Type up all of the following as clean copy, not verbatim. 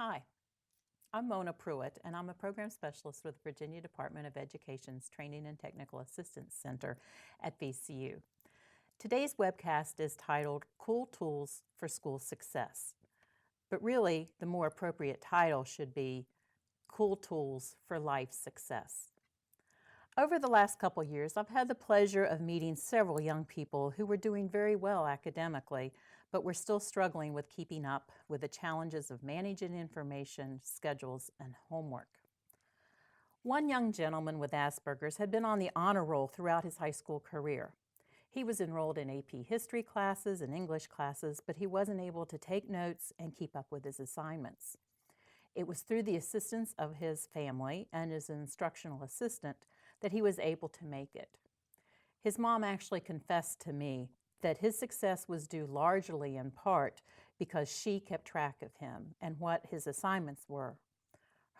Hi, I'm Mona Pruett, and I'm a program specialist with the Virginia Department of Education's Training and Technical Assistance Center at VCU. Today's webcast is titled Cool Tools for School Success, but really the more appropriate title should be Cool Tools for Life Success. Over the last couple years, I've had the pleasure of meeting several young people who were doing very well academically, but were still struggling with keeping up with the challenges of managing information, schedules, and homework. One young gentleman with Asperger's had been on the honor roll throughout his high school career. He was enrolled in AP history classes and English classes, but he wasn't able to take notes and keep up with his assignments. It was through the assistance of his family and his instructional assistant that he was able to make it. His mom actually confessed to me that his success was due largely in part because she kept track of him and what his assignments were.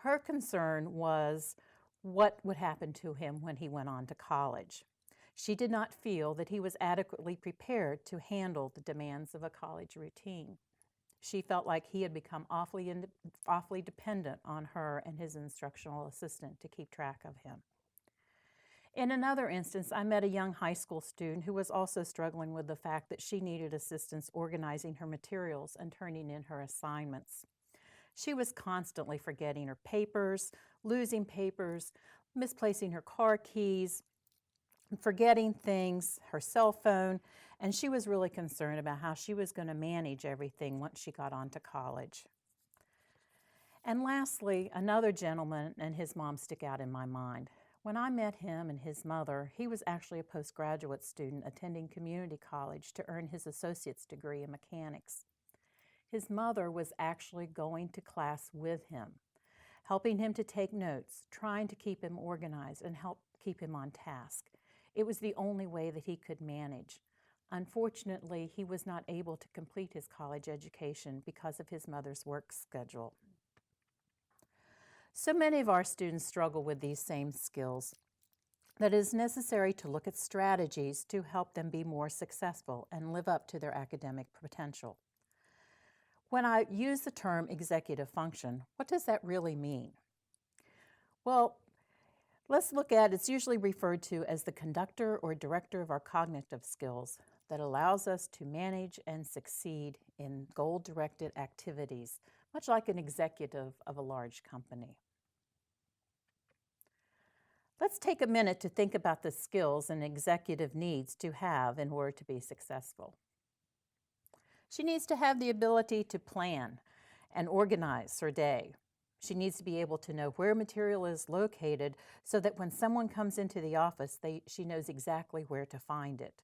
Her concern was what would happen to him when he went on to college. She did not feel that he was adequately prepared to handle the demands of a college routine. She felt like he had become awfully dependent on her and his instructional assistant to keep track of him. In another instance, I met a young high school student who was also struggling with the fact that she needed assistance organizing her materials and turning in her assignments. She was constantly forgetting her papers, losing papers, misplacing her car keys, forgetting things, her cell phone, and she was really concerned about how she was going to manage everything once she got on to college. And lastly, another gentleman and his mom stick out in my mind. When I met him and his mother, he was actually a postgraduate student attending community college to earn his associate's degree in mechanics. His mother was actually going to class with him, helping him to take notes, trying to keep him organized and help keep him on task. It was the only way that he could manage. Unfortunately, he was not able to complete his college education because of his mother's work schedule. So many of our students struggle with these same skills that it is necessary to look at strategies to help them be more successful and live up to their academic potential. When I use the term executive function, what does that really mean? Well, let's look at, it's usually referred to as the conductor or director of our cognitive skills that allows us to manage and succeed in goal-directed activities, much like an executive of a large company. Let's take a minute to think about the skills an executive needs to have in order to be successful. She needs to have the ability to plan and organize her day. She needs to be able to know where material is located so that when someone comes into the office, she knows exactly where to find it.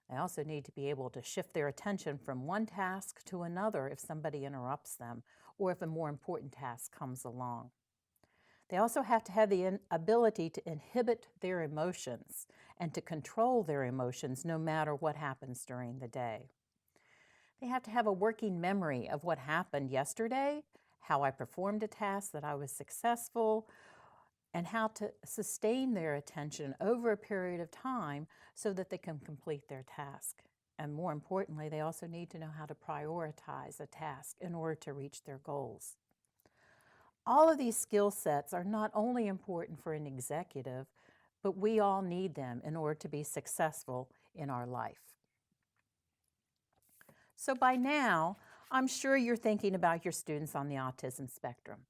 They also need to be able to shift their attention from one task to another if somebody interrupts them or if a more important task comes along. They also have to have the ability to inhibit their emotions and to control their emotions no matter what happens during the day. They have to have a working memory of what happened yesterday, how I performed a task, that I was successful, and how to sustain their attention over a period of time so that they can complete their task. And more importantly, they also need to know how to prioritize a task in order to reach their goals. All of these skill sets are not only important for an executive, but we all need them in order to be successful in our life. So by now, I'm sure you're thinking about your students on the autism spectrum.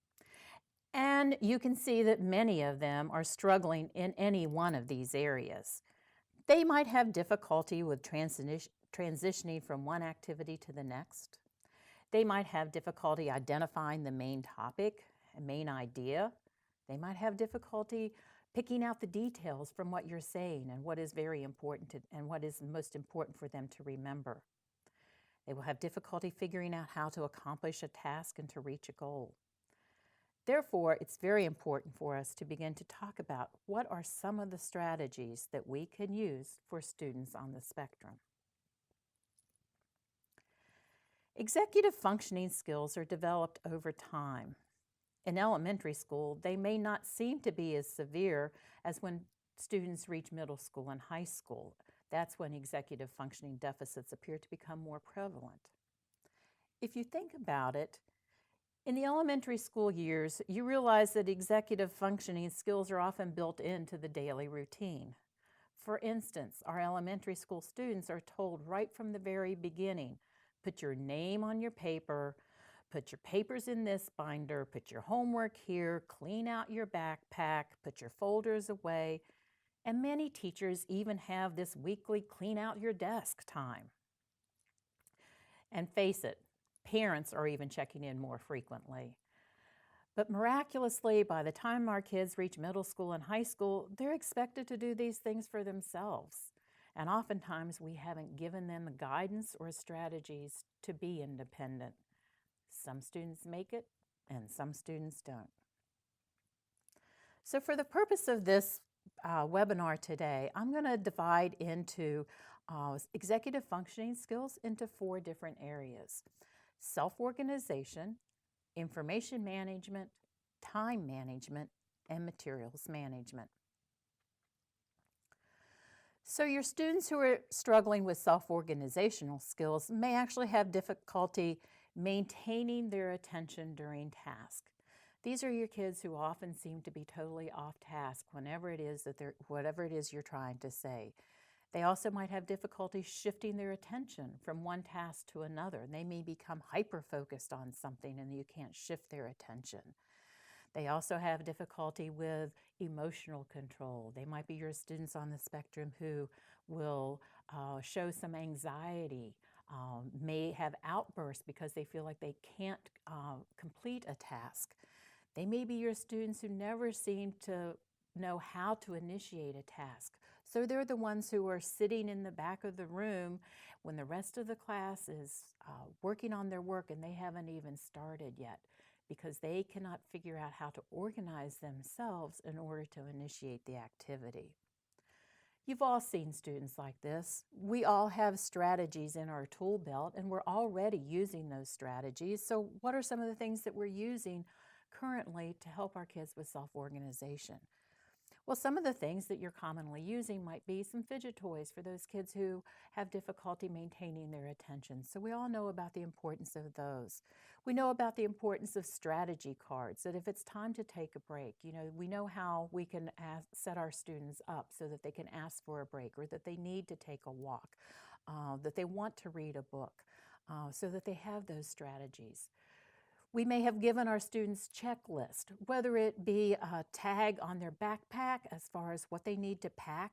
And you can see that many of them are struggling in any one of these areas. They might have difficulty with transitioning from one activity to the next. They might have difficulty identifying the main topic, a main idea. They might have difficulty picking out the details from what you're saying and what is very important and what is most important for them to remember. They will have difficulty figuring out how to accomplish a task and to reach a goal. Therefore, it's very important for us to begin to talk about what are some of the strategies that we can use for students on the spectrum. Executive functioning skills are developed over time. In elementary school, they may not seem to be as severe as when students reach middle school and high school. That's when executive functioning deficits appear to become more prevalent. If you think about it, In the elementary school years, you realize that executive functioning skills are often built into the daily routine. For instance, our elementary school students are told right from the very beginning, put your name on your paper, put your papers in this binder, put your homework here, clean out your backpack, put your folders away, and many teachers even have this weekly clean out your desk time. And face it, parents are even checking in more frequently. But miraculously, by the time our kids reach middle school and high school, they're expected to do these things for themselves. And oftentimes we haven't given them the guidance or strategies to be independent. Some students make it and some students don't. So for the purpose of this webinar today, I'm going to divide into executive functioning skills into 4 different areas: self-organization, information management, time management, and materials management. So your students who are struggling with self-organizational skills may actually have difficulty maintaining their attention during task. These are your kids who often seem to be totally off task whatever it is you're trying to say. They also might have difficulty shifting their attention from one task to another. They may become hyper-focused on something and you can't shift their attention. They also have difficulty with emotional control. They might be your students on the spectrum who will show some anxiety, may have outbursts because they feel like they can't complete a task. They may be your students who never seem to know how to initiate a task. So they're the ones who are sitting in the back of the room when the rest of the class is working on their work and they haven't even started yet because they cannot figure out how to organize themselves in order to initiate the activity. You've all seen students like this. We all have strategies in our tool belt and we're already using those strategies. So what are some of the things that we're using currently to help our kids with self-organization? Well, some of the things that you're commonly using might be some fidget toys for those kids who have difficulty maintaining their attention. So we all know about the importance of those. We know about the importance of strategy cards, that if it's time to take a break, we know how we can set our students up so that they can ask for a break or that they need to take a walk, that they want to read a book, so that they have those strategies. We may have given our students checklist, whether it be a tag on their backpack as far as what they need to pack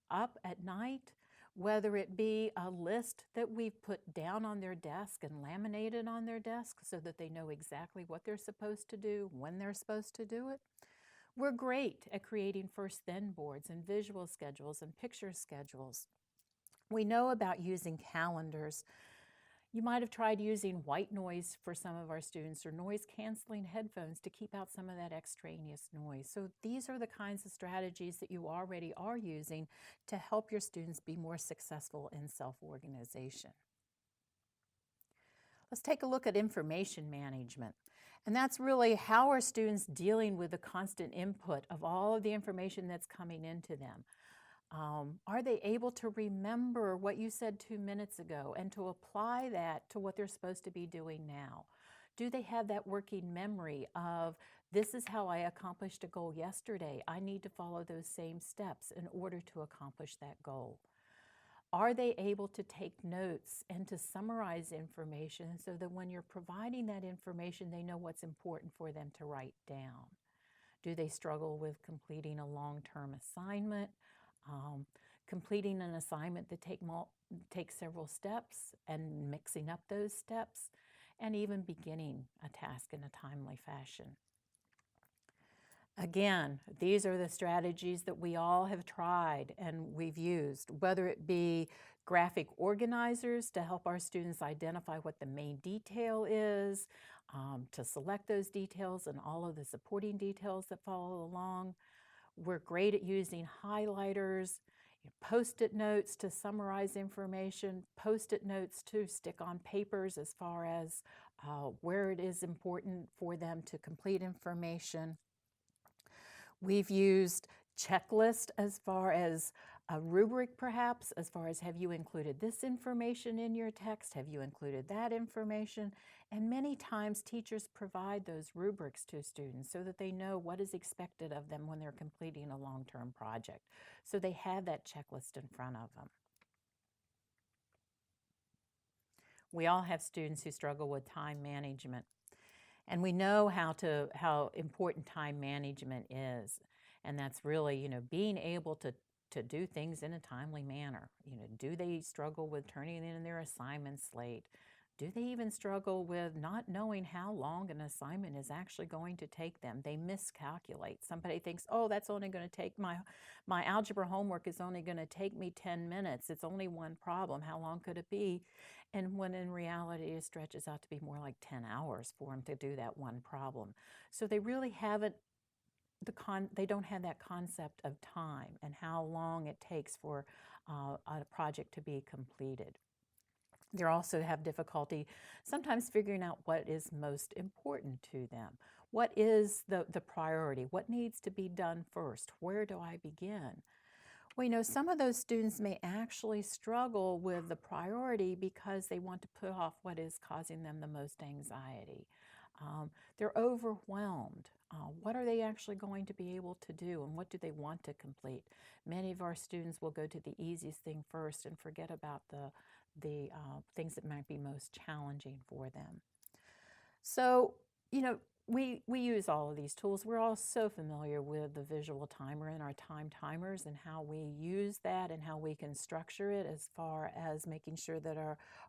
up at night, whether it be a list that we've put down on their desk and laminated on their desk so that they know exactly what they're supposed to do, when they're supposed to do it. We're great at creating first-then boards and visual schedules and picture schedules. We know about using calendars. You might have tried using white noise for some of our students or noise-canceling headphones to keep out some of that extraneous noise. So these are the kinds of strategies that you already are using to help your students be more successful in self-organization. Let's take a look at information management. And that's really how are students dealing with the constant input of all of the information that's coming into them. Are they able to remember what you said 2 minutes ago and to apply that to what they're supposed to be doing now? Do they have that working memory of, this is how I accomplished a goal yesterday. I need to follow those same steps in order to accomplish that goal. Are they able to take notes and to summarize information so that when you're providing that information, they know what's important for them to write down? Do they struggle with completing a long-term assignment? Completing an assignment that takes several steps and mixing up those steps, and even beginning a task in a timely fashion. Again, these are the strategies that we all have tried and we've used, whether it be graphic organizers to help our students identify what the main detail is, to select those details and all of the supporting details that follow along. We're great at using highlighters, Post-it notes to summarize information, Post-it notes to stick on papers as far as where it is important for them to complete information. We've used checklists as far as a rubric perhaps, as far as have you included this information in your text, have you included that information, and many times teachers provide those rubrics to students so that they know what is expected of them when they're completing a long-term project. So they have that checklist in front of them. We all have students who struggle with time management, and we know how important time management is. And that's really, being able to do things in a timely manner. Do they struggle with turning in their assignments late? Do they even struggle with not knowing how long an assignment is actually going to take them? They miscalculate. Somebody thinks, oh, that's only going to take my algebra homework is only going to take me 10 minutes. It's only one problem. How long could it be? And when in reality it stretches out to be more like 10 hours for them to do that one problem. So they really haven't they don't have that concept of time and how long it takes for a project to be completed. They also have difficulty sometimes figuring out what is most important to them. What is the priority? What needs to be done first? Where do I begin? Well, some of those students may actually struggle with the priority because they want to put off what is causing them the most anxiety. They're overwhelmed. What are they actually going to be able to do, and what do they want to complete? Many of our students will go to the easiest thing first and forget about the things that might be most challenging for them. So, we use all of these tools. We're all so familiar with the visual timer and our time timers and how we use that and how we can structure it as far as making sure that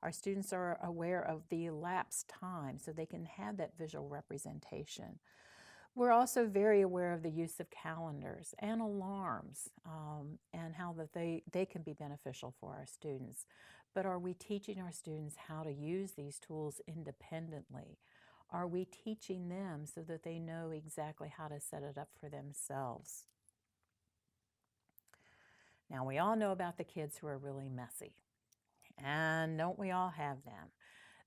our students are aware of the elapsed time so they can have that visual representation. We're also very aware of the use of calendars and alarms and how that they can be beneficial for our students. But are we teaching our students how to use these tools independently? Are we teaching them so that they know exactly how to set it up for themselves? Now, we all know about the kids who are really messy, and don't we all have them?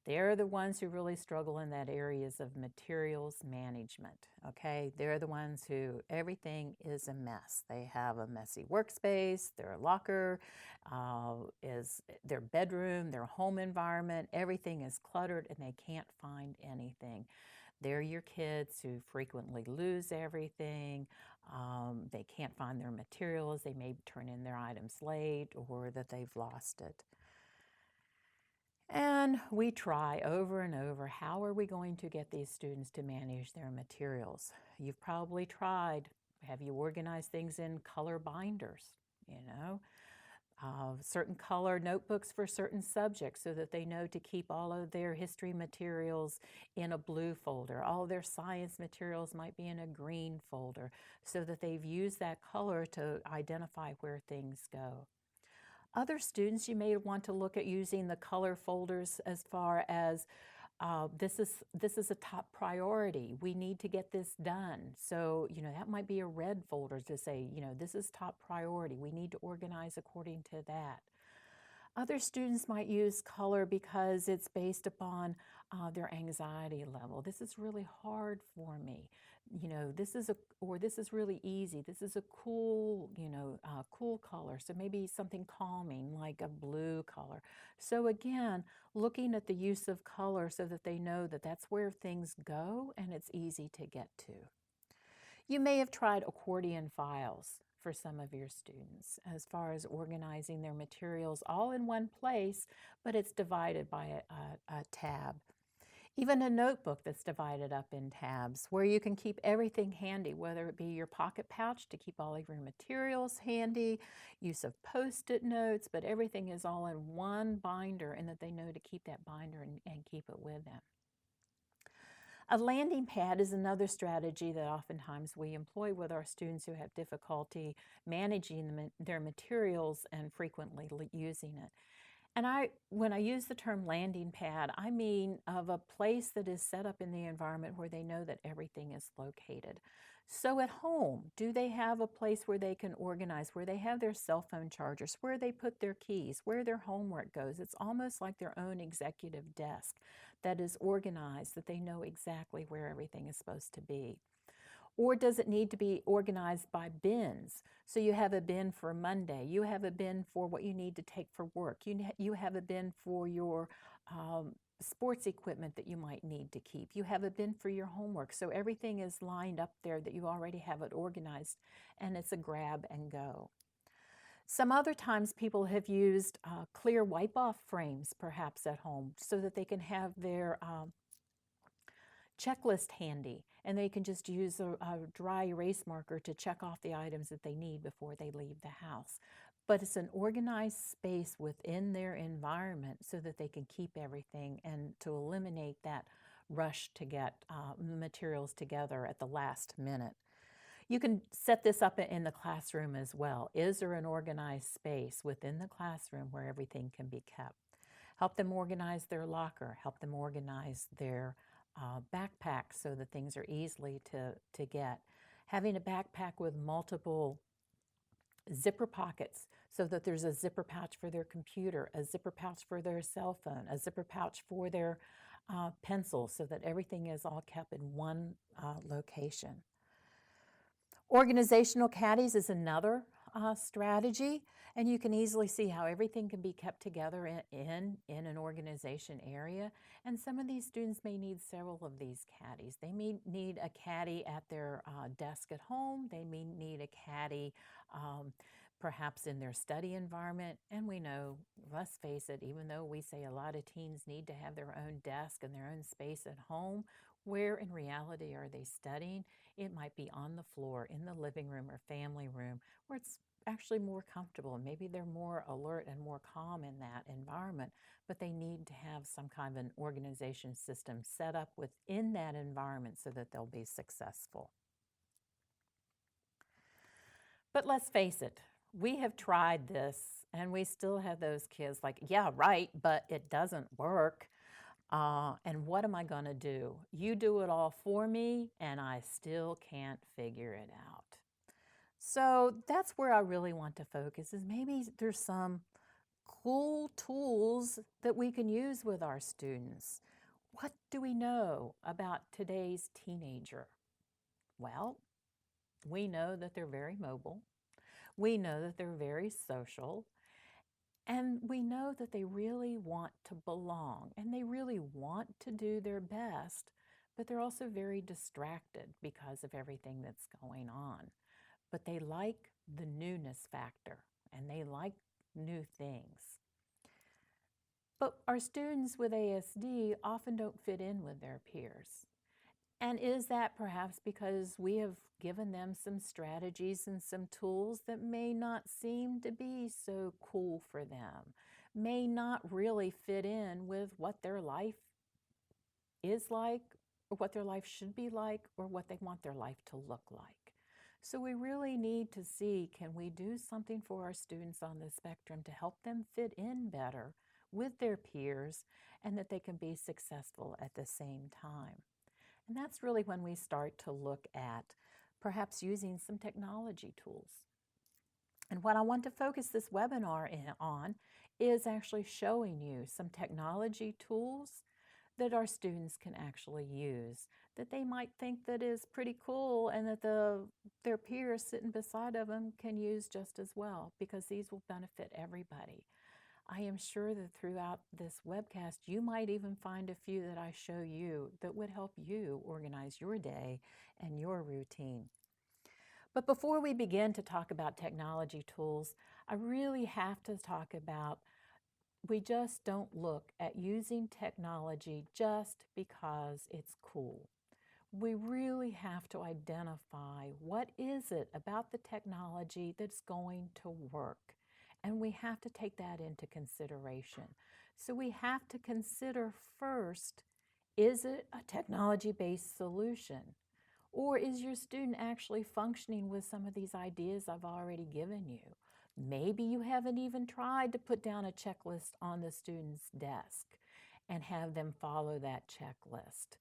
They're the ones who really struggle in that areas of materials management, okay? They're the ones who everything is a mess. They have a messy workspace, their locker, is their bedroom, their home environment, everything is cluttered and they can't find anything. They're your kids who frequently lose everything. They can't find their materials. They may turn in their items late or that they've lost it. And we try over and over, how are we going to get these students to manage their materials? You've probably tried, have you organized things in color binders, certain color notebooks for certain subjects so that they know to keep all of their history materials in a blue folder. All of their science materials might be in a green folder so that they've used that color to identify where things go. Other students, you may want to look at using the color folders as far as this is a top priority. We need to get this done. So, that might be a red folder to say, this is top priority. We need to organize according to that. Other students might use color because it's based upon their anxiety level. This is really hard for me. This is really easy. This is a cool, cool color. So maybe something calming like a blue color. So again, looking at the use of color so that they know that that's where things go and it's easy to get to. You may have tried accordion files for some of your students as far as organizing their materials all in one place, but it's divided by a tab. Even a notebook that's divided up in tabs where you can keep everything handy, whether it be your pocket pouch to keep all of your materials handy, use of Post-it notes, but everything is all in one binder and that they know to keep that binder and keep it with them. A landing pad is another strategy that oftentimes we employ with our students who have difficulty managing their materials and frequently using it. And when I use the term landing pad, I mean of a place that is set up in the environment where they know that everything is located. So at home, do they have a place where they can organize, where they have their cell phone chargers, where they put their keys, where their homework goes? It's almost like their own executive desk that is organized, that they know exactly where everything is supposed to be. Or does it need to be organized by bins? So you have a bin for Monday, you have a bin for what you need to take for work, you have a bin for your sports equipment that you might need to keep, you have a bin for your homework. So everything is lined up there that you already have it organized, and it's a grab and go. Some other times people have used clear wipe-off frames perhaps at home so that they can have their checklist handy, and they can just use a dry erase marker to check off the items that they need before they leave the house. But it's an organized space within their environment so that they can keep everything and to eliminate that rush to get materials together at the last minute. You can set this up in the classroom as well. Is there an organized space within the classroom where everything can be kept? Help them organize their locker, help them organize their backpack so that things are easily to get. Having a backpack with multiple zipper pockets so that there's a zipper pouch for their computer, a zipper pouch for their cell phone, a zipper pouch for their pencil, so that everything is all kept in one location. Organizational caddies is another strategy, and you can easily see how everything can be kept together in an organization area. And some of these students may need several of these caddies. They may need a caddy at their desk at home. They may need a caddy perhaps in their study environment. And we know, let's face it, even though we say a lot of teens need to have their own desk and their own space at home, where in reality are they studying? It might be on the floor, in the living room or family room, where it's actually more comfortable. Maybe they're more alert and more calm in that environment, but they need to have some kind of an organization system set up within that environment so that they'll be successful. But let's face it, we have tried this and we still have those kids like, yeah, right, but it doesn't work. And what am I going to do? You do it all for me, and I still can't figure it out. So that's where I really want to focus, is maybe there's some cool tools that we can use with our students. What do we know about today's teenager? Well, we know that they're very mobile. We know that they're very social. And we know that they really want to belong and they really want to do their best, but they're also very distracted because of everything that's going on. But they like the newness factor and they like new things. But our students with ASD often don't fit in with their peers. And is that perhaps because we have given them some strategies and some tools that may not seem to be so cool for them, may not really fit in with what their life is like, or what their life should be like, or what they want their life to look like? So we really need to see, can we do something for our students on the spectrum to help them fit in better with their peers and that they can be successful at the same time? And that's really when we start to look at perhaps using some technology tools. And what I want to focus this webinar on is actually showing you some technology tools that our students can actually use, that they might think that is pretty cool and that their peers sitting beside of them can use just as well, because these will benefit everybody. I am sure that throughout this webcast, you might even find a few that I show you that would help you organize your day and your routine. But before we begin to talk about technology tools, I really have to talk about, we just don't look at using technology just because it's cool. We really have to identify what is it about the technology that's going to work. And we have to take that into consideration. So we have to consider first, is it a technology-based solution? Or is your student actually functioning with some of these ideas I've already given you? Maybe you haven't even tried to put down a checklist on the student's desk and have them follow that checklist.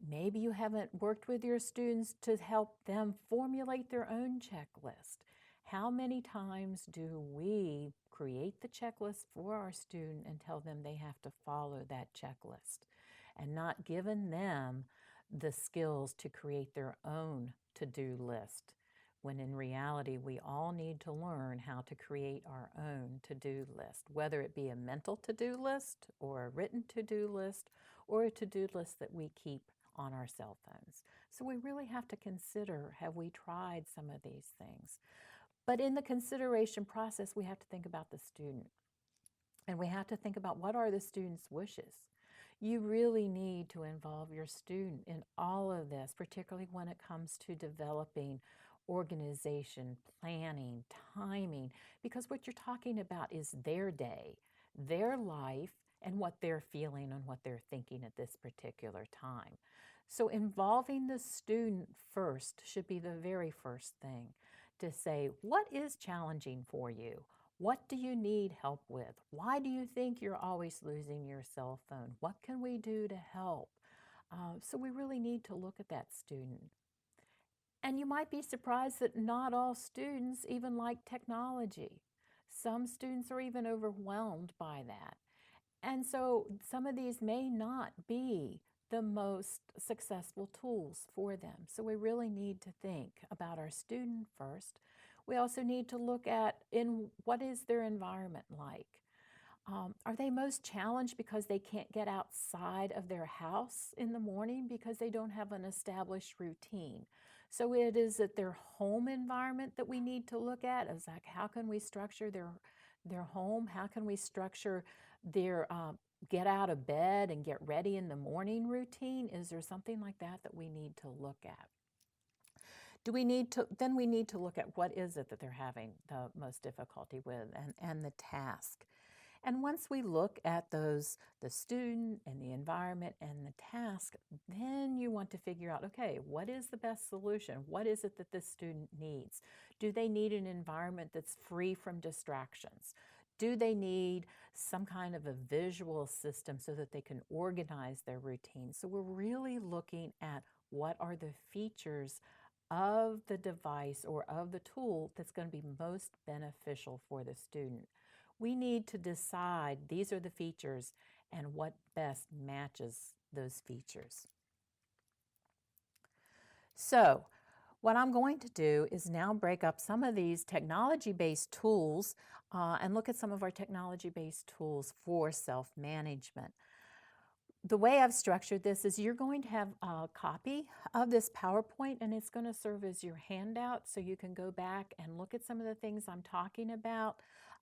Maybe you haven't worked with your students to help them formulate their own checklist. How many times do we create the checklist for our student and tell them they have to follow that checklist, and not giving them the skills to create their own to-do list, when in reality we all need to learn how to create our own to-do list, whether it be a mental to-do list or a written to-do list or a to-do list that we keep on our cell phones. So we really have to consider, have we tried some of these things? But in the consideration process, we have to think about the student. And we have to think about, what are the student's wishes? You really need to involve your student in all of this, particularly when it comes to developing organization, planning, timing, because what you're talking about is their day, their life, and what they're feeling and what they're thinking at this particular time. So involving the student first should be the very first thing, to say, what is challenging for you? What do you need help with? Why do you think you're always losing your cell phone? What can we do to help? So we really need to look at that student. And you might be surprised that not all students even like technology. Some students are even overwhelmed by that. And so some of these may not be the most successful tools for them. So we really need to think about our student first. We also need to look at, what is their environment like? Are they most challenged because they can't get outside of their house in the morning because they don't have an established routine? So it is at their home environment that we need to look at. It's like, how can we structure their home? How can we structure their get out of bed and get ready in the morning routine? Is there something like that that we need to look at? Then we need to look at, what is it that they're having the most difficulty with, and the task. And once we look at those, the student and the environment and the task, then you want to figure out, okay, what is the best solution? What is it that this student needs? Do they need an environment that's free from distractions? Do they need some kind of a visual system so that they can organize their routine? So we're really looking at, what are the features of the device or of the tool that's going to be most beneficial for the student. We need to decide, these are the features, and what best matches those features. So what I'm going to do is now break up some of these technology-based tools and look at some of our technology-based tools for self-management. The way I've structured this is, you're going to have a copy of this PowerPoint, and it's going to serve as your handout, so you can go back and look at some of the things I'm talking about.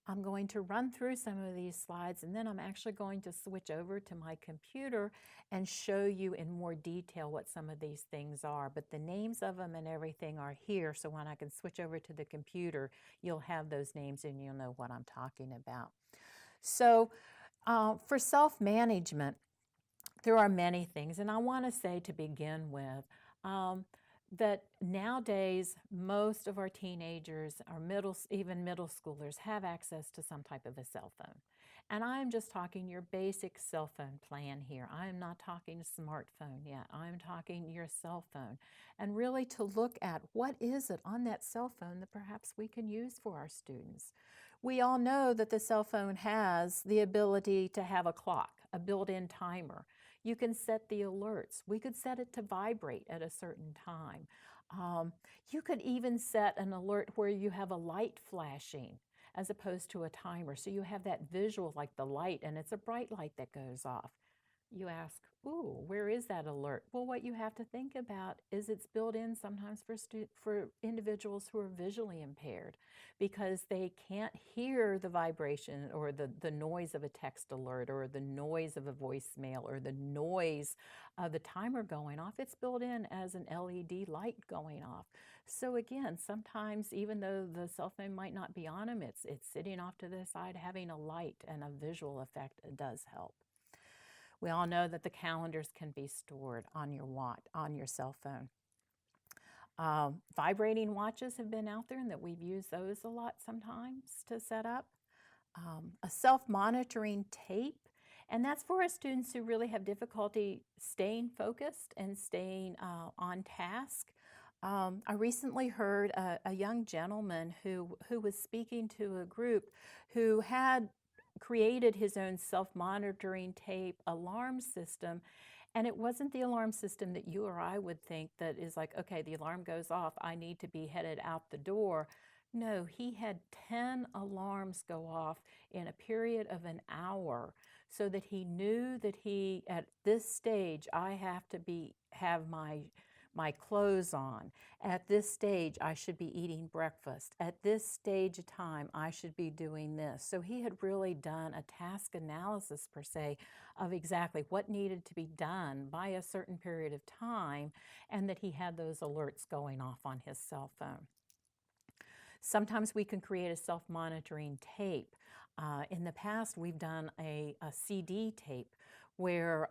I'm going to run through some of these slides, and then I'm actually going to switch over to my computer and show you in more detail what some of these things are. But the names of them and everything are here, so when I can switch over to the computer, you'll have those names and you'll know what I'm talking about. So for self-management, there are many things, and I want to say to begin with that nowadays most of our teenagers, or even middle schoolers, have access to some type of a cell phone. And I'm just talking your basic cell phone plan here. I'm not talking smartphone yet. I'm talking your cell phone. And really to look at, what is it on that cell phone that perhaps we can use for our students. We all know that the cell phone has the ability to have a clock, a built-in timer. You can set the alerts. We could set it to vibrate at a certain time. You could even set an alert where you have a light flashing as opposed to a timer. So you have that visual, like the light, and it's a bright light that goes off. You ask, ooh, where is that alert? Well, what you have to think about is, it's built in sometimes for individuals who are visually impaired, because they can't hear the vibration or the noise of a text alert, or the noise of a voicemail, or the noise of the timer going off. It's built in as an LED light going off. So again, sometimes even though the cell phone might not be on them, it's sitting off to the side, having a light and a visual effect does help. We all know that the calendars can be stored on your cell phone. Vibrating watches have been out there, and that we've used those a lot sometimes to set up. A self-monitoring tape, and that's for our students who really have difficulty staying focused and staying on task. I recently heard a young gentleman who was speaking to a group who had created his own self-monitoring tape alarm system, And it wasn't the alarm system that you or I would think that is like, okay, the alarm goes off, I need to be headed out the door. No, he had 10 alarms go off in a period of an hour so that he knew that at this stage, I have to have my clothes on. At this stage, I should be eating breakfast. At this stage of time, I should be doing this. So he had really done a task analysis, per se, of exactly what needed to be done by a certain period of time, and that he had those alerts going off on his cell phone. Sometimes we can create a self-monitoring tape. In the past, we've done a CD tape where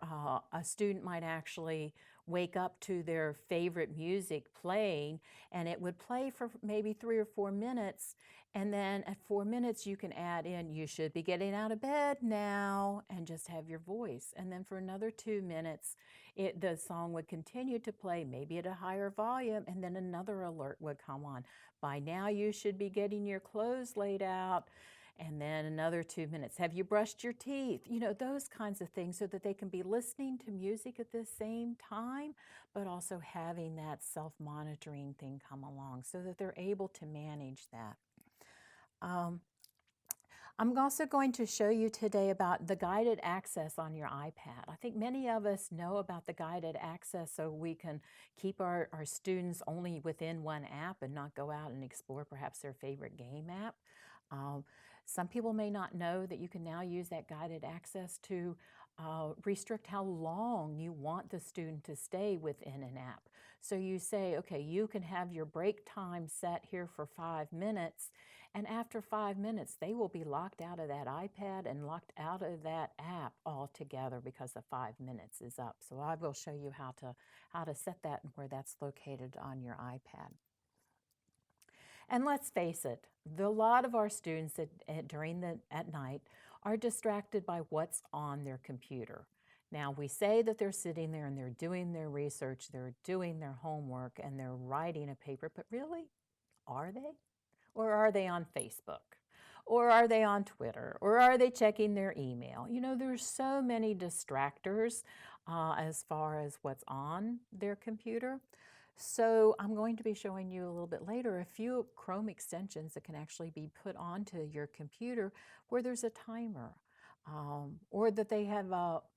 a student might actually wake up to their favorite music playing, and it would play for maybe 3 or 4 minutes, and then at 4 minutes you can add in, you should be getting out of bed now, and just have your voice. And then for another 2 minutes, the song would continue to play, maybe at a higher volume, and then another alert would come on. By now you should be getting your clothes laid out. And then another 2 minutes. Have you brushed your teeth? You know, those kinds of things, so that they can be listening to music at the same time, but also having that self-monitoring thing come along so that they're able to manage that. I'm also going to show you today about the guided access on your iPad. I think many of us know about the guided access, so we can keep our students only within one app and not go out and explore perhaps their favorite game app. Some people may not know that you can now use that guided access to restrict how long you want the student to stay within an app. So you say, okay, you can have your break time set here for 5 minutes, and after 5 minutes, they will be locked out of that iPad and locked out of that app altogether because the 5 minutes is up. So I will show you how to set that and where that's located on your iPad. And let's face it, a lot of our students at night are distracted by what's on their computer. Now, we say that they're sitting there and they're doing their research, they're doing their homework, and they're writing a paper, but really, are they? Or are they on Facebook? Or are they on Twitter? Or are they checking their email? You know, there's so many distractors as far as what's on their computer. So I'm going to be showing you a little bit later a few Chrome extensions that can actually be put onto your computer where there's a timer, or that they have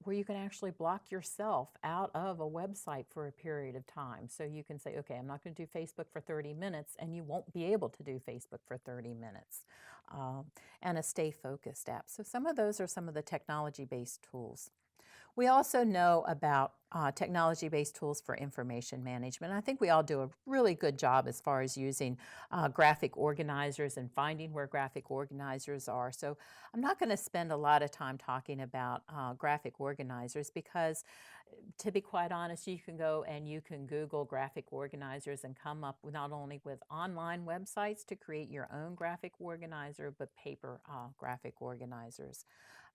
where you can actually block yourself out of a website for a period of time. So you can say, okay, I'm not going to do Facebook for 30 minutes, and you won't be able to do Facebook for 30 minutes. And a stay focused app. So some of those are some of the technology-based tools. We also know about technology-based tools for information management. I think we all do a really good job as far as using graphic organizers and finding where graphic organizers are. So I'm not going to spend a lot of time talking about graphic organizers because, to be quite honest, you can go and you can Google graphic organizers and come up not only with online websites to create your own graphic organizer, but paper graphic organizers.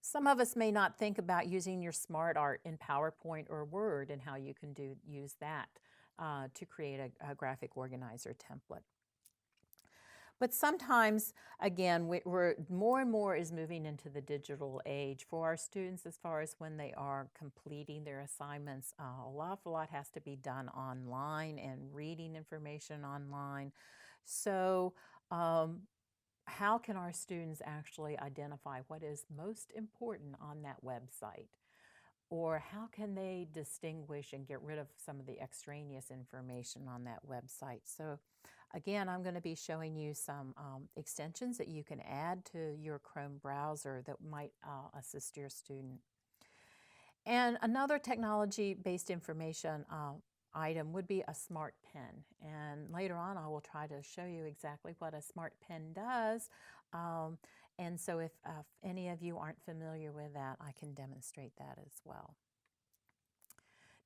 Some of us may not think about using your smart art in PowerPoint or Word and how you can use that to create a graphic organizer template. But sometimes, again, we're more and more is moving into the digital age for our students as far as when they are completing their assignments. A lot has to be done online and reading information online. So how can our students actually identify what is most important on that website? Or how can they distinguish and get rid of some of the extraneous information on that website? So again, I'm going to be showing you some extensions that you can add to your Chrome browser that might assist your student. And another technology-based information item would be a smart pen. And later on, I will try to show you exactly what a smart pen does. And so if any of you aren't familiar with that, I can demonstrate that as well.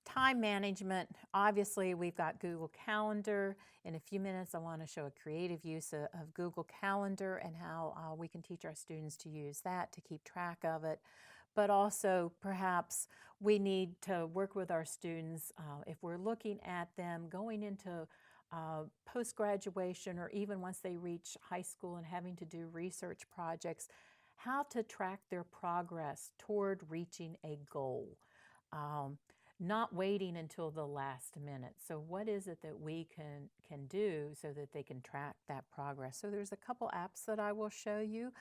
Time management, obviously we've got Google Calendar. In a few minutes, I want to show a creative use of Google Calendar and how we can teach our students to use that to keep track of it. But also perhaps we need to work with our students if we're looking at them going into post-graduation, or even once they reach high school and having to do research projects, how to track their progress toward reaching a goal. not waiting until the last minute. So what is it that we can do so that they can track that progress? So there's a couple apps that I will show you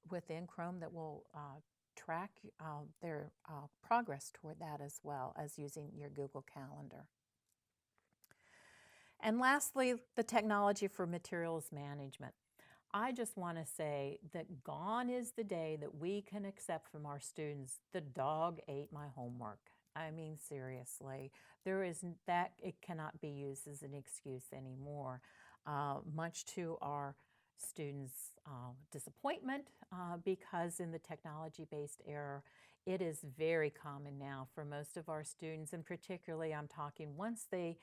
within Chrome that will track their progress toward that, as well as using your Google Calendar. And lastly, the technology for materials management. I just want to say that gone is the day that we can accept from our students, the dog ate my homework. I mean, seriously, there is that, it cannot be used as an excuse anymore, much to our students' disappointment, because in the technology-based era, it is very common now for most of our students, and particularly I'm talking once they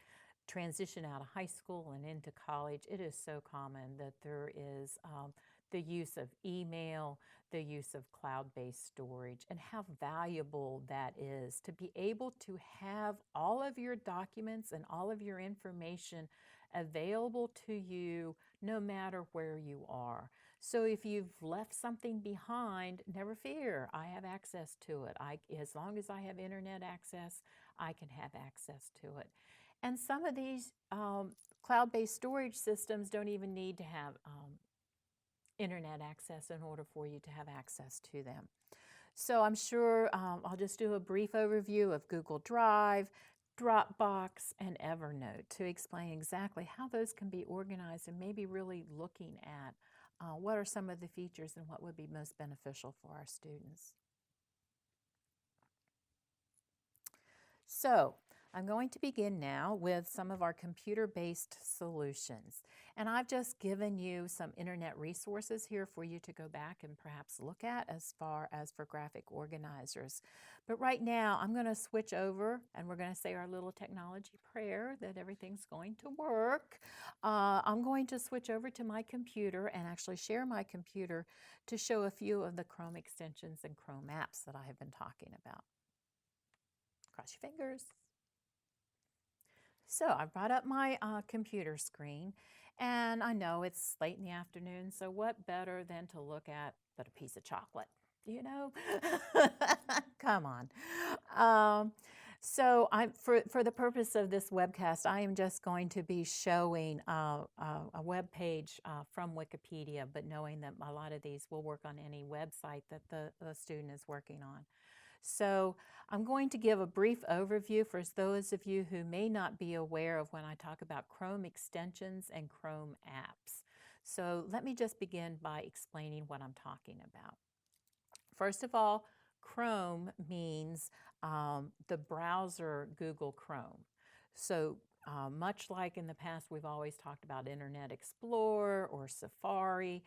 transition out of high school and into college, it is so common that there is the use of email, the use of cloud-based storage, and how valuable that is to be able to have all of your documents and all of your information available to you no matter where you are. So if you've left something behind, never fear, I have access to it. As long as I have internet access, I can have access to it. And some of these cloud-based storage systems don't even need to have internet access in order for you to have access to them. So I'm sure I'll just do a brief overview of Google Drive, Dropbox, and Evernote to explain exactly how those can be organized, and maybe really looking at what are some of the features and what would be most beneficial for our students. So I'm going to begin now with some of our computer-based solutions. And I've just given you some internet resources here for you to go back and perhaps look at as far as for graphic organizers. But right now I'm going to switch over and we're going to say our little technology prayer that everything's going to work. I'm going to switch over to my computer and actually share my computer to show a few of the Chrome extensions and Chrome apps that I have been talking about. Cross your fingers. So I brought up my computer screen, and I know it's late in the afternoon, so what better than to look at but a piece of chocolate, you know? Come on. So for the purpose of this webcast, I am just going to be showing a web page from Wikipedia, but knowing that a lot of these will work on any website that the student is working on. So I'm going to give a brief overview for those of you who may not be aware of when I talk about Chrome extensions and Chrome apps. So let me just begin by explaining what I'm talking about. First of all, Chrome means the browser Google Chrome. So much like in the past we've always talked about Internet Explorer or Safari,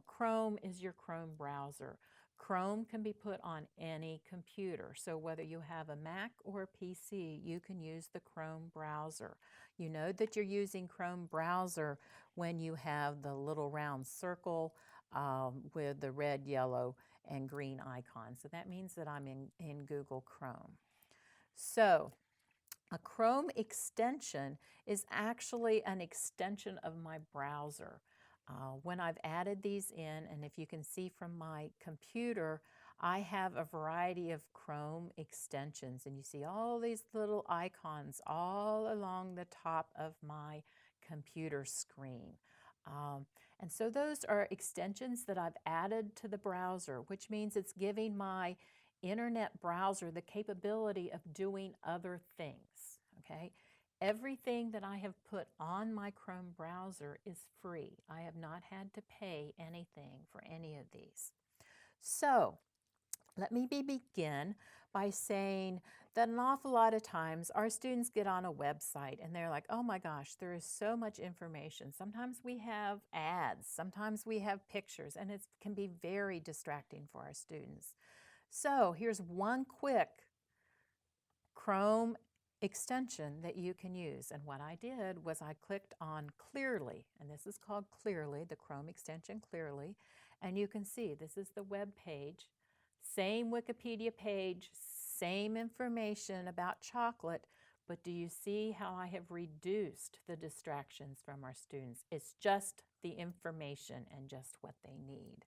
Chrome is your Chrome browser. Chrome can be put on any computer, so whether you have a Mac or a PC, you can use the Chrome browser. You know that you're using Chrome browser when you have the little round circle with the red, yellow, and green icon. So that means that I'm in Google Chrome. So a Chrome extension is actually an extension of my browser. When I've added these in, and if you can see from my computer, I have a variety of Chrome extensions, and you see all these little icons all along the top of my computer screen. And so those are extensions that I've added to the browser, which means it's giving my internet browser the capability of doing other things, okay? Everything that I have put on my Chrome browser is free. I have not had to pay anything for any of these. So let me begin by saying that an awful lot of times our students get on a website and they're like, oh my gosh, there is so much information. Sometimes we have ads, sometimes we have pictures, and it can be very distracting for our students. So here's one quick Chrome extension that you can use, and what I did was I clicked on Clearly, and this is called Clearly, the Chrome extension Clearly, and you can see this is the web page, same Wikipedia page, same information about chocolate, but do you see how I have reduced the distractions from our students? It's just the information and just what they need.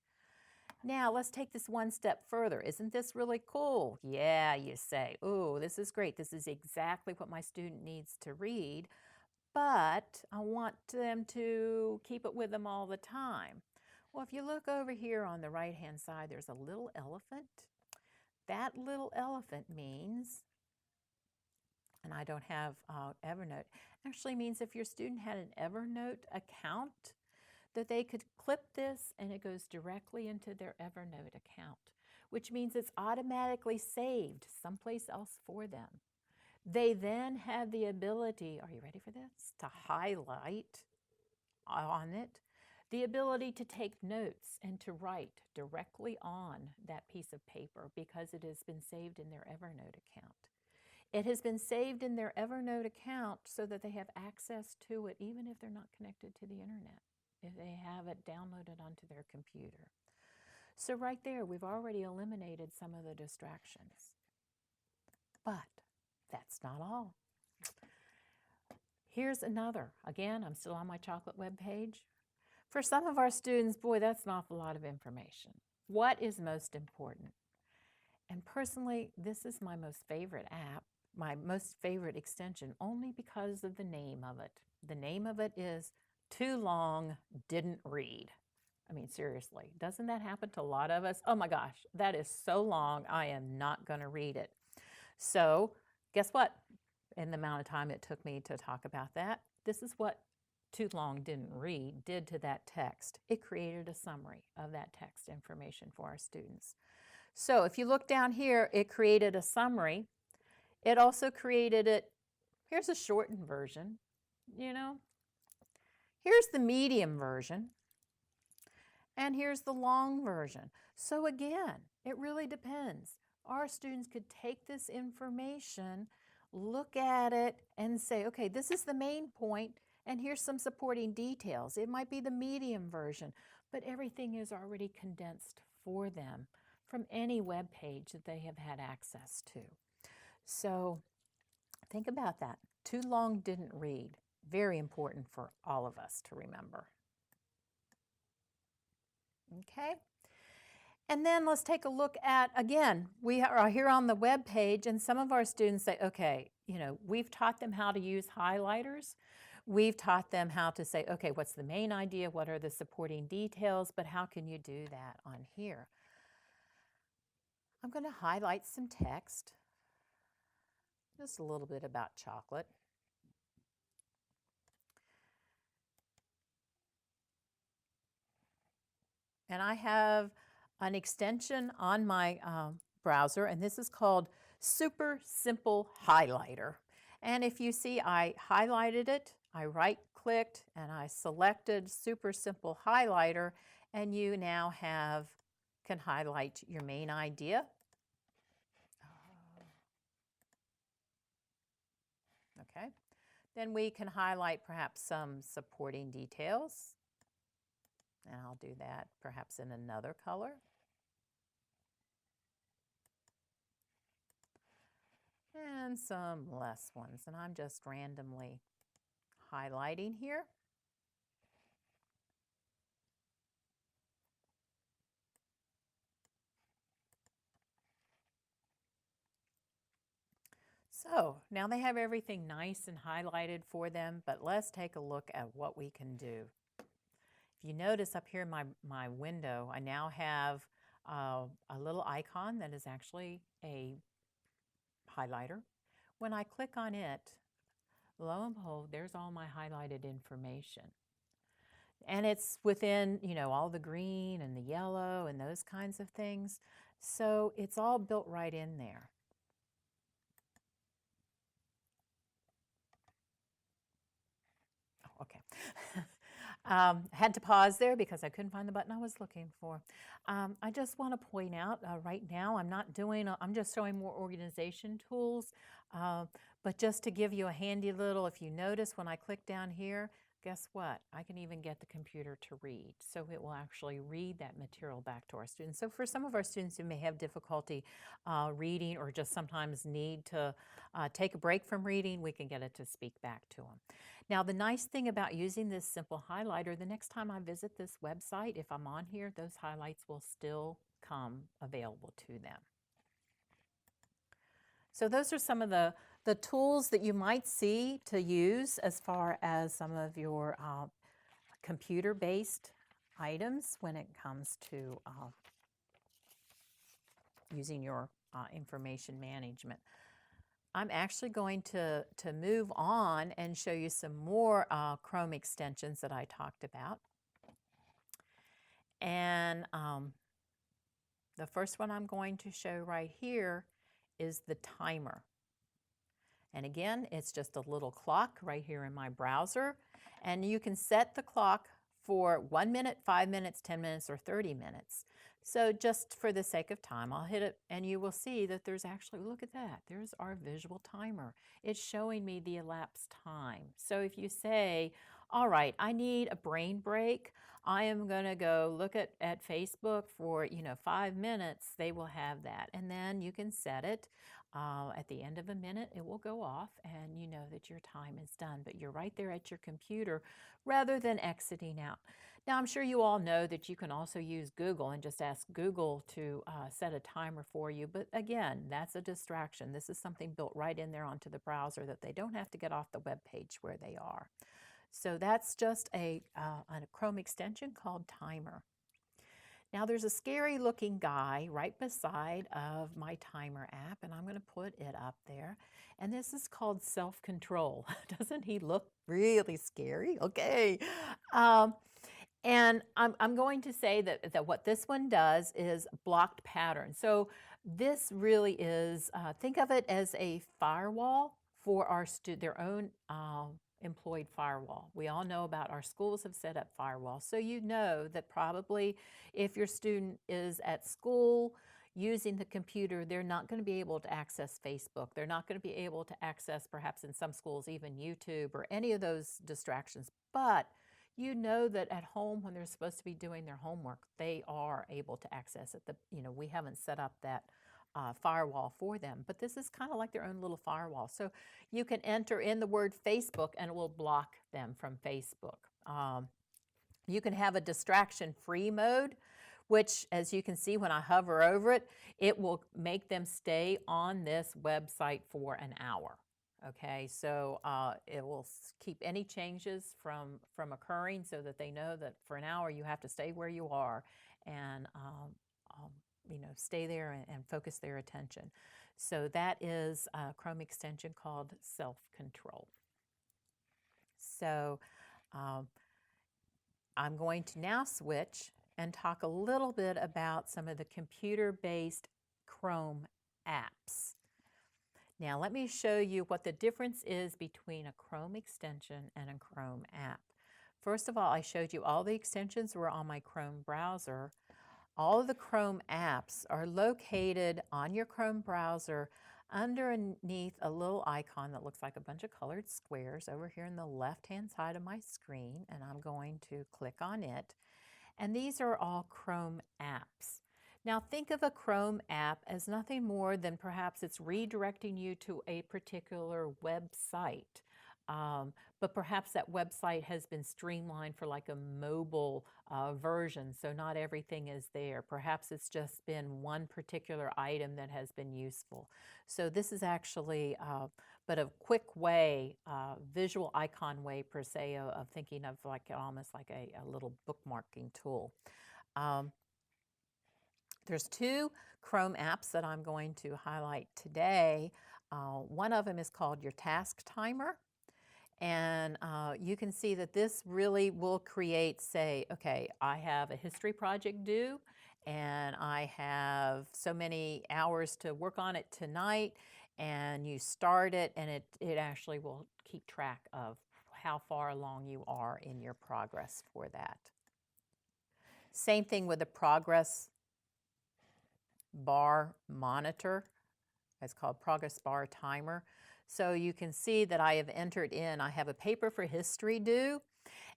Now, let's take this one step further. Isn't this really cool? Yeah, you say. Oh, this is great. This is exactly what my student needs to read, but I want them to keep it with them all the time. Well, if you look over here on the right-hand side, there's a little elephant. That little elephant means, and I don't have Evernote, actually means if your student had an Evernote account, that they could clip this and it goes directly into their Evernote account, which means it's automatically saved someplace else for them. They then have the ability, are you ready for this, to highlight on it, the ability to take notes and to write directly on that piece of paper because it has been saved in their Evernote account. It has been saved in their Evernote account so that they have access to it even if they're not connected to the internet, if they have it downloaded onto their computer. So right there, we've already eliminated some of the distractions. But that's not all. Here's another. Again, I'm still on my chocolate web page. For some of our students, boy, that's an awful lot of information. What is most important? And personally, this is my most favorite app, my most favorite extension, only because of the name of it. The name of it is Too Long Didn't Read. I mean, seriously, doesn't that happen to a lot of us? Oh my gosh, that is so long, I am not going to read it. So guess what? In the amount of time it took me to talk about that, this is what Too Long Didn't Read did to that text. It created a summary of that text information for our students. So if you look down here, it created a summary. It also created it, here's a shortened version, you know. Here's the medium version, and here's the long version. So again, it really depends. Our students could take this information, look at it, and say, okay, this is the main point, and here's some supporting details. It might be the medium version, but everything is already condensed for them from any web page that they have had access to. So think about that. Too Long Didn't Read. Very important for all of us to remember. Okay? And then let's take a look at, again, we are here on the web page, and some of our students say, okay, you know, we've taught them how to use highlighters. We've taught them how to say, okay, what's the main idea? What are the supporting details? But how can you do that on here? I'm going to highlight some text, just a little bit about chocolate. And I have an extension on my browser, and this is called Super Simple Highlighter. And if you see, I highlighted it, I right-clicked, and I selected Super Simple Highlighter, and you now can highlight your main idea. Okay. Then we can highlight perhaps some supporting details. And I'll do that perhaps in another color. And some less ones. And I'm just randomly highlighting here. So now they have everything nice and highlighted for them, but let's take a look at what we can do. If you notice up here in my window, I now have a little icon that is actually a highlighter. When I click on it, lo and behold, there's all my highlighted information. And it's within, you know, all the green and the yellow and those kinds of things. So it's all built right in there. Oh, okay. Had to pause there because I couldn't find the button I was looking for. I just want to point out right now I'm just showing more organization tools, but just to give you a handy little, if you notice when I click down here, guess what? I can even get the computer to read. So it will actually read that material back to our students. So for some of our students who may have difficulty reading or just sometimes need to take a break from reading, we can get it to speak back to them. Now, the nice thing about using this simple highlighter, the next time I visit this website, if I'm on here, those highlights will still come available to them. So those are some of the tools that you might see to use as far as some of your computer-based items when it comes to using your information management. I'm actually going to move on and show you some more Chrome extensions that I talked about. And the first one I'm going to show right here is the timer. And again, it's just a little clock right here in my browser. And you can set the clock for 1 minute, 5 minutes, 10 minutes, or 30 minutes. So just for the sake of time, I'll hit it and you will see that there's actually, look at that, there's our visual timer. It's showing me the elapsed time. So if you say, all right, I need a brain break, I am going to go look at Facebook for 5 minutes, they will have that. And then you can set it. At the end of a minute, it will go off and you know that your time is done, but you're right there at your computer rather than exiting out. Now, I'm sure you all know that you can also use Google and just ask Google to set a timer for you, but again, that's a distraction. This is something built right in there onto the browser that they don't have to get off the web page where they are. So that's just a Chrome extension called Timer. Now there's a scary looking guy right beside of my timer app, and I'm going to put it up there. And this is called self-control. Doesn't he look really scary? Okay. And I'm going to say that what this one does is blocked pattern. So this really is, think of it as a firewall for our their own employed firewall. We all know about our schools have set up firewalls. So you know that probably if your student is at school using the computer, they're not going to be able to access Facebook. They're not going to be able to access, perhaps in some schools, even YouTube or any of those distractions. But you know that at home when they're supposed to be doing their homework, they are able to access it. We haven't set up that firewall for them, but this is kind of like their own little firewall. So you can enter in the word Facebook and it will block them from Facebook. You can have a distraction-free mode, which, as you can see when I hover over it, it will make them stay on this website for an hour. Okay, so it will keep any changes from occurring so that they know that for an hour you have to stay where you are and stay there and focus their attention. So that is a Chrome extension called Self-Control. So I'm going to now switch and talk a little bit about some of the computer-based Chrome apps. Now let me show you what the difference is between a Chrome extension and a Chrome app. First of all, I showed you all the extensions were on my Chrome browser. All of the Chrome apps are located on your Chrome browser underneath a little icon that looks like a bunch of colored squares over here in the left-hand side of my screen, and I'm going to click on it. And these are all Chrome apps. Now think of a Chrome app as nothing more than perhaps it's redirecting you to a particular website. But perhaps that website has been streamlined for like a mobile version, so not everything is there. Perhaps it's just been one particular item that has been useful. So this is actually but a quick way, visual icon way per se, of thinking of like almost like a little bookmarking tool. There's two Chrome apps that I'm going to highlight today. One of them is called your Task Timer. And you can see that this really will create, say, okay, I have a history project due and I have so many hours to work on it tonight, and you start it and it actually will keep track of how far along you are in your progress for that. Same thing with the progress bar monitor. It's called Progress Bar Timer. So you can see that I have entered in, I have a paper for history due,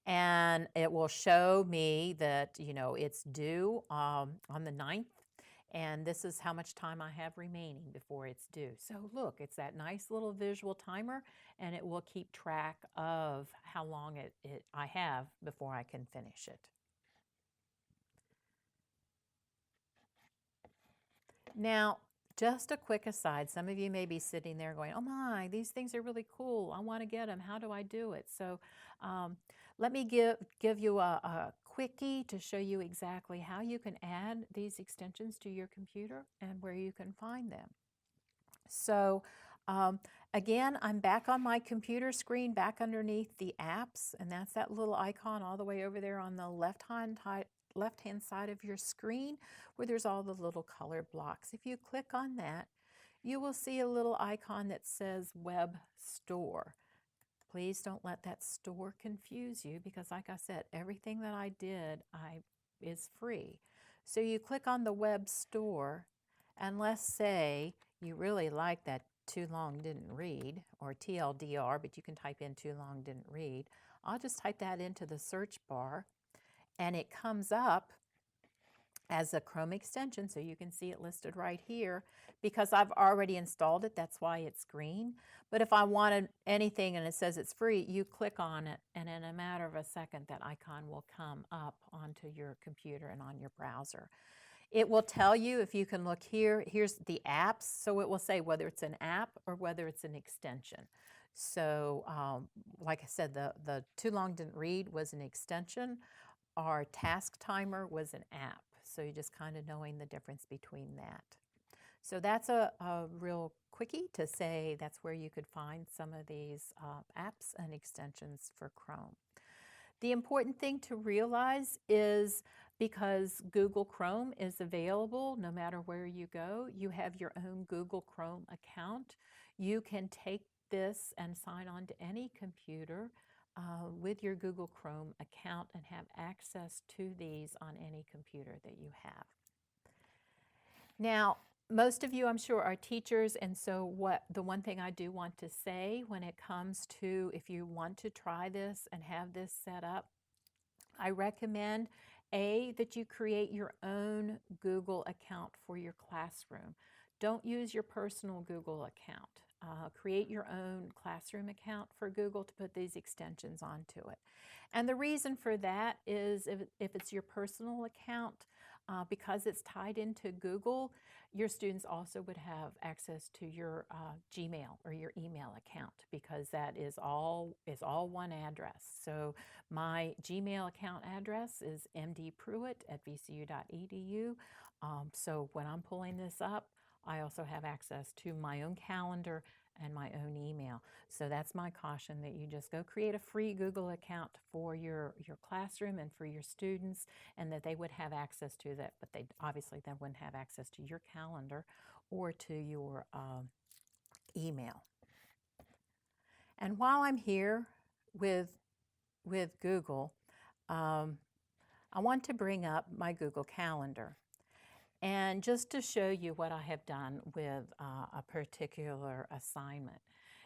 And it will show me that, you know, it's due on the 9th, and this is how much time I have remaining before it's due. So look, it's that nice little visual timer, and it will keep track of how long I have before I can finish it. Now, just a quick aside, some of you may be sitting there going, oh my, these things are really cool. I want to get them. How do I do it? So let me give you a quickie to show you exactly how you can add these extensions to your computer and where you can find them. So again, I'm back on my computer screen, back underneath the apps, and that's that little icon all the way over there on the left-hand side of your screen where there's all the little colored blocks. If you click on that, you will see a little icon that says Web Store. Please don't let that store confuse you because, like I said, everything that I did is free. So you click on the Web Store, and let's say you really like that too long didn't read, or TLDR, but you can type in too long didn't read. I'll just type that into the search bar, and it comes up as a Chrome extension, so you can see it listed right here. Because I've already installed it, that's why it's green. But if I wanted anything and it says it's free, you click on it, and in a matter of a second, that icon will come up onto your computer and on your browser. It will tell you, if you can look here, here's the apps, so it will say whether it's an app or whether it's an extension. So like I said, the Too Long Didn't Read was an extension. Our task timer was an app. So you're just kind of knowing the difference between that. So that's a real quickie to say that's where you could find some of these apps and extensions for Chrome. The important thing to realize is because Google Chrome is available no matter where you go, you have your own Google Chrome account. You can take this and sign on to any computer with your Google Chrome account and have access to these on any computer that you have. Now, most of you, I'm sure, are teachers, and so the one thing I do want to say when it comes to if you want to try this and have this set up, I recommend that you create your own Google account for your classroom. Don't use your personal Google account. Create your own classroom account for Google to put these extensions onto it. And the reason for that is if it's your personal account, because it's tied into Google, your students also would have access to your Gmail or your email account, because that is all one address. So my Gmail account address is mdpruett@vcu.edu. So when I'm pulling this up, I also have access to my own calendar and my own email. So that's my caution, that you just go create a free Google account for your classroom and for your students, and that they would have access to that, but they obviously then wouldn't have access to your calendar or to your email. And while I'm here with Google, I want to bring up my Google Calendar. And just to show you what I have done with a particular assignment.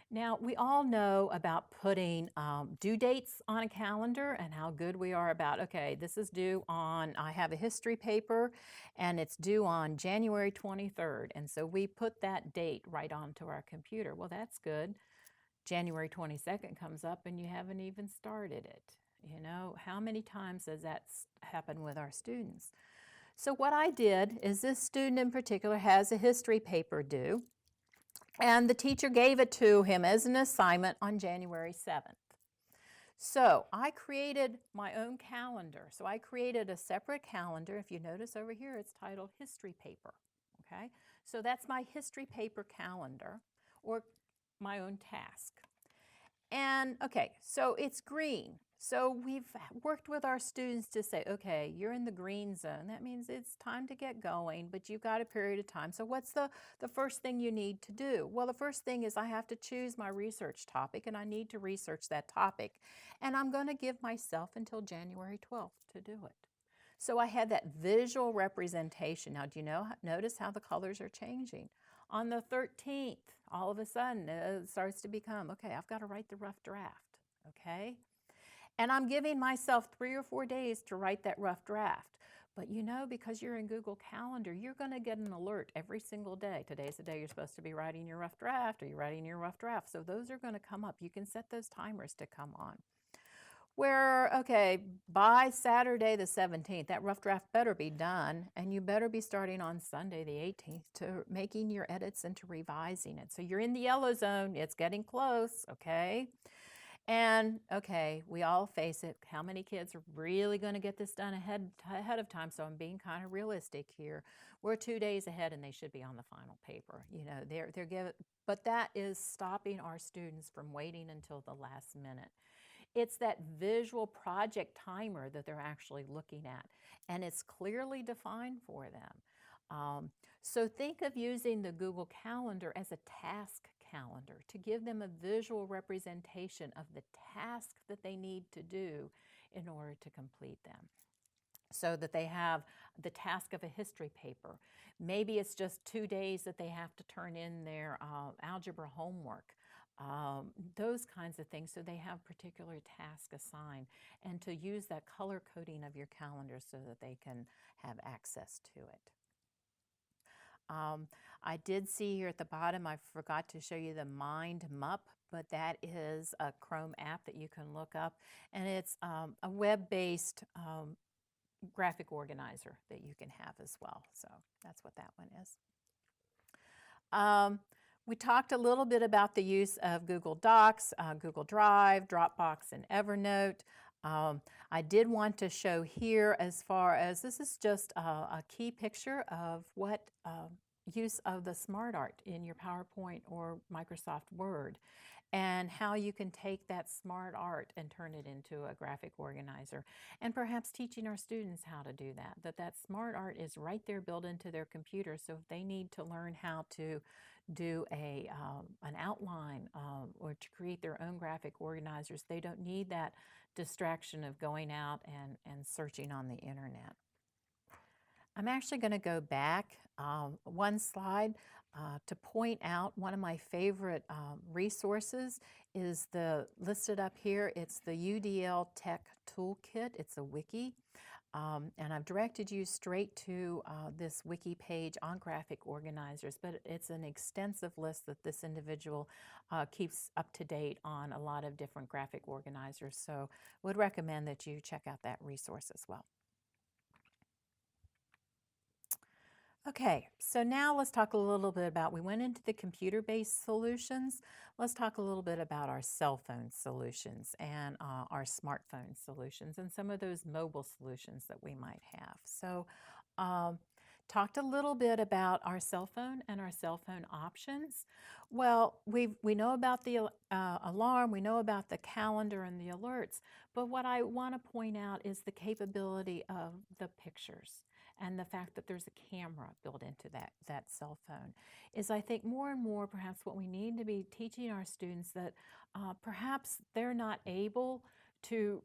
Now, we all know about putting due dates on a calendar and how good we are about, okay, this is due on, I have a history paper, and it's due on January 23rd. And so we put that date right onto our computer. Well, that's good. January 22nd comes up and you haven't even started it. You know, how many times does that happen with our students? So what I did is, this student in particular has a history paper due, and the teacher gave it to him as an assignment on January 7th. So I created my own calendar. So I created a separate calendar. If you notice over here, it's titled History Paper. Okay, so that's my history paper calendar, or my own task. And okay, so it's green. So we've worked with our students to say, okay, you're in the green zone. That means it's time to get going, but you've got a period of time. So what's the first thing you need to do? Well, the first thing is I have to choose my research topic, and I need to research that topic. And I'm going to give myself until January 12th to do it. So I had that visual representation. Now, do you notice how the colors are changing? On the 13th, all of a sudden, it starts to become, okay, I've got to write the rough draft, okay? And I'm giving myself 3 or 4 days to write that rough draft. But you know, because you're in Google Calendar, you're going to get an alert every single day. Today's the day you're supposed to be writing your rough draft. Are you writing your rough draft? So those are going to come up. You can set those timers to come on. Where, okay, by Saturday the 17th, that rough draft better be done, and you better be starting on Sunday the 18th to making your edits and to revising it. So you're in the yellow zone. It's getting close, okay? And okay, we all face it. How many kids are really going to get this done ahead of time? So I'm being kind of realistic here. We're 2 days ahead, and they should be on the final paper. You know, they're given, but that is stopping our students from waiting until the last minute. It's that visual project timer that they're actually looking at, and it's clearly defined for them. So think of using the Google Calendar as a task calendar to give them a visual representation of the task that they need to do in order to complete them. So that they have the task of a history paper. Maybe it's just 2 days that they have to turn in their algebra homework. Those kinds of things, so they have particular tasks assigned, and to use that color coding of your calendar so that they can have access to it. I did see here at the bottom, I forgot to show you the Mind Mup, but that is a Chrome app that you can look up, and it's a web-based graphic organizer that you can have as well. So that's what that one is. We talked a little bit about the use of Google Docs, Google Drive, Dropbox, and Evernote. I did want to show here, as far as this is just a key picture of what use of the Smart Art in your PowerPoint or Microsoft Word, and how you can take that Smart Art and turn it into a graphic organizer, and perhaps teaching our students how to do that. That Smart Art is right there built into their computer, so if they need to learn how to do an outline or to create their own graphic organizers, they don't need that distraction of going out and searching on the internet. I'm actually going to go back one slide to point out one of my favorite resources is listed up here. It's the UDL Tech Toolkit. It's a wiki. And I've directed you straight to this wiki page on graphic organizers, but it's an extensive list that this individual keeps up to date on a lot of different graphic organizers. So would recommend that you check out that resource as well. Okay, so now let's talk a little bit about, we went into the computer-based solutions. Let's talk a little bit about our cell phone solutions and our smartphone solutions and some of those mobile solutions that we might have. So talked a little bit about our cell phone and our cell phone options. Well, we know about the alarm, we know about the calendar and the alerts, but what I want to point out is the capability of the pictures. And the fact that there's a camera built into that cell phone is, I think, more and more perhaps what we need to be teaching our students, that perhaps they're not able to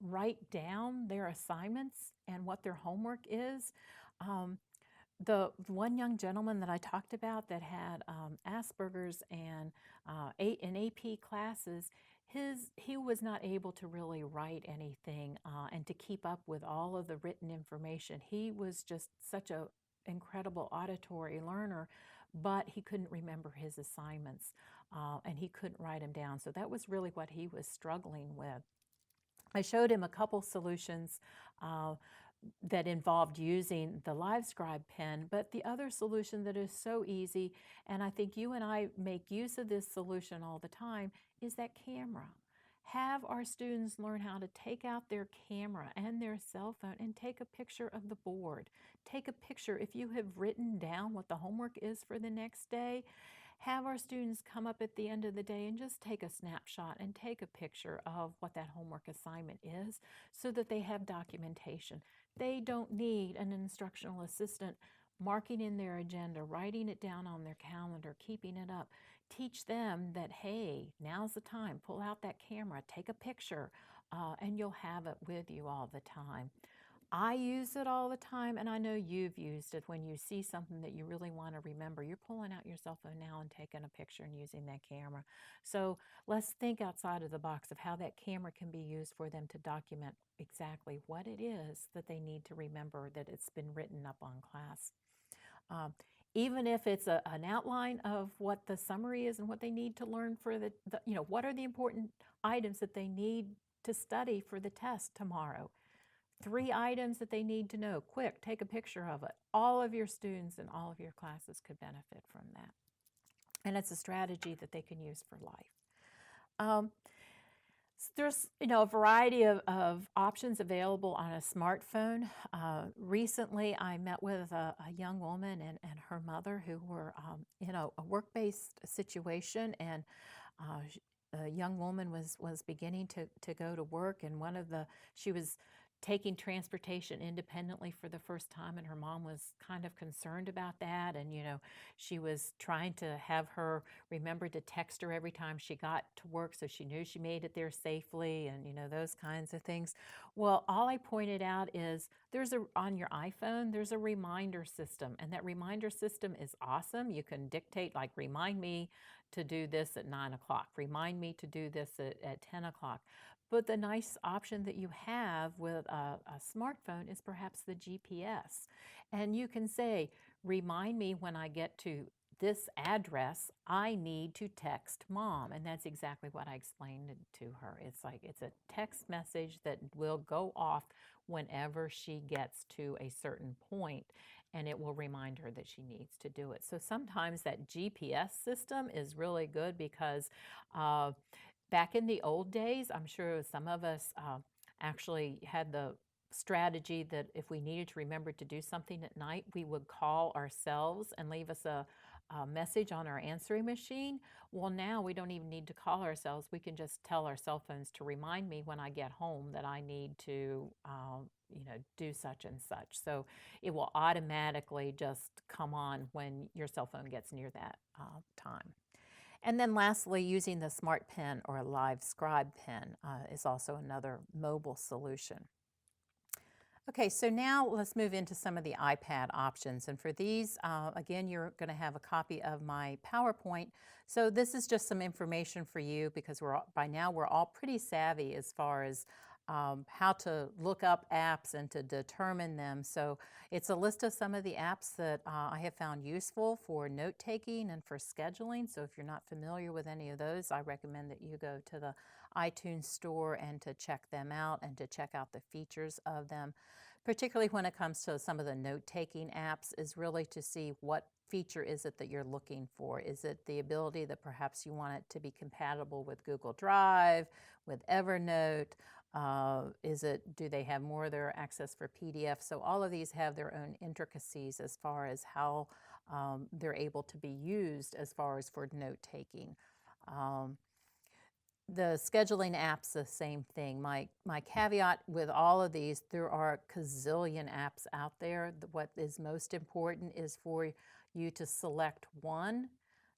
write down their assignments and what their homework is. The one young gentleman that I talked about that had Asperger's and in AP classes, he was not able to really write anything and to keep up with all of the written information. He was just such an incredible auditory learner, but he couldn't remember his assignments and he couldn't write them down. So that was really what he was struggling with. I showed him a couple solutions that involved using the LiveScribe pen, but the other solution that is so easy, and I think you and I make use of this solution all the time, is that camera. Have our students learn how to take out their camera and their cell phone and take a picture of the board. Take a picture. If you have written down what the homework is for the next day, have our students come up at the end of the day and just take a snapshot and take a picture of what that homework assignment is so that they have documentation. They don't need an instructional assistant marking in their agenda, writing it down on their calendar, keeping it up. Teach them that, hey, now's the time. Pull out that camera, take a picture, and you'll have it with you all the time. I use it all the time, and I know you've used it when you see something that you really want to remember. You're pulling out your cell phone now and taking a picture and using that camera. So let's think outside of the box of how that camera can be used for them to document exactly what it is that they need to remember that it's been written up on class. Um, Even if it's an outline of what the summary is and what they need to learn for what are the important items that they need to study for the test tomorrow. 3 items that they need to know. Quick, take a picture of it. All of your students and all of your classes could benefit from that. And it's a strategy that they can use for life. There's a variety of options available on a smartphone. Recently, I met with a young woman and her mother who were in a work-based situation, and a young woman was beginning to go to work, and she was taking transportation independently for the first time, and her mom was kind of concerned about that, and she was trying to have her remember to text her every time she got to work so she knew she made it there safely, and those kinds of things. Well, all I pointed out is on your iPhone, there's a reminder system, and that reminder system is awesome. You can dictate, like, remind me to do this at 9 o'clock, remind me to do this at 10 o'clock. But the nice option that you have with a smartphone is perhaps the GPS. And you can say, remind me when I get to this address, I need to text mom. And that's exactly what I explained to her. It's like it's a text message that will go off whenever she gets to a certain point, and it will remind her that she needs to do it. So sometimes that GPS system is really good because back in the old days, I'm sure some of us actually had the strategy that if we needed to remember to do something at night, we would call ourselves and leave us a message on our answering machine. Well, now we don't even need to call ourselves. We can just tell our cell phones to remind me when I get home that I need to do such and such. So it will automatically just come on when your cell phone gets near that time. And then lastly, using the Smart Pen or a Live Scribe pen is also another mobile solution. Okay, so now let's move into some of the iPad options. And for these, again, you're going to have a copy of my PowerPoint. So this is just some information for you because by now we're all pretty savvy as far as how to look up apps and to determine them. So it's a list of some of the apps that I have found useful for note-taking and for scheduling. So if you're not familiar with any of those, I recommend that you go to the iTunes store and to check them out and to check out the features of them. Particularly when it comes to some of the note-taking apps, is really to see what feature is it that you're looking for. Is it the ability that perhaps you want it to be compatible with Google Drive, with Evernote? Do they have more of their access for PDF? So all of these have their own intricacies as far as how they're able to be used as far as for note-taking. The scheduling apps, the same thing. My caveat with all of these, there are a gazillion apps out there. What is most important is for you to select one,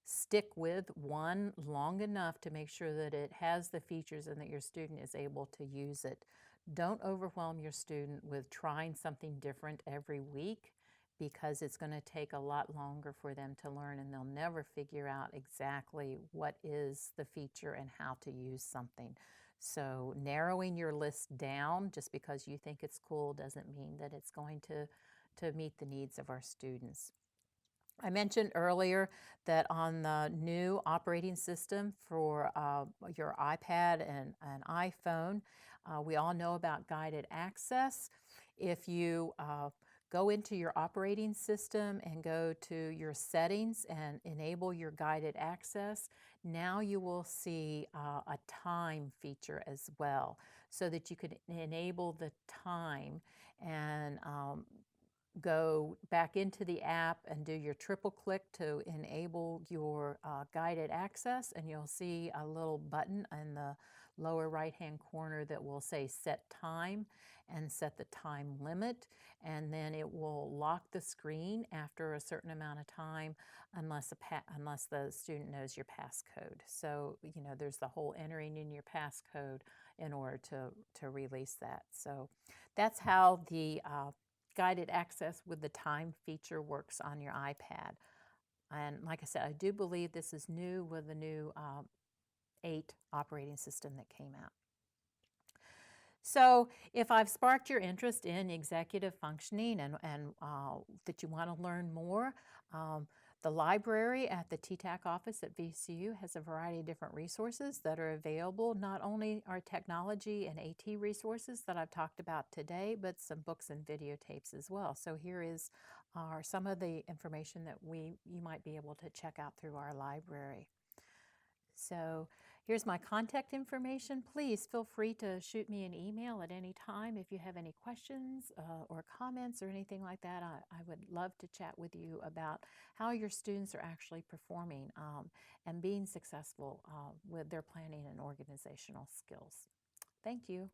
stick with one long enough to make sure that it has the features and that your student is able to use it. Don't overwhelm your student with trying something different every week, because it's going to take a lot longer for them to learn, and they'll never figure out exactly what is the feature and how to use something. So narrowing your list down just because you think it's cool doesn't mean that it's going to meet the needs of our students. I mentioned earlier that on the new operating system for your iPad and iPhone, we all know about guided access. If you go into your operating system and go to your settings and enable your guided access, now you will see a time feature as well, so that you can enable the time and go back into the app and do your triple click to enable your guided access, and you'll see a little button in the lower right-hand corner that will say set time and set the time limit, and then it will lock the screen after a certain amount of time unless the student knows your passcode. So, you know, there's the whole entering in your passcode in order to release that. So that's how the guided access with the time feature works on your iPad. And like I said, I do believe this is new with the new 8 operating system that came out. So if I've sparked your interest in executive functioning and that you want to learn more, the library at the TTAC office at VCU has a variety of different resources that are available. Not only are technology and AT resources that I've talked about today, but some books and videotapes as well. So here are some of the information that you might be able to check out through our library. So here's my contact information. Please feel free to shoot me an email at any time if you have any questions or comments or anything like that. I would love to chat with you about how your students are actually performing and being successful with their planning and organizational skills. Thank you.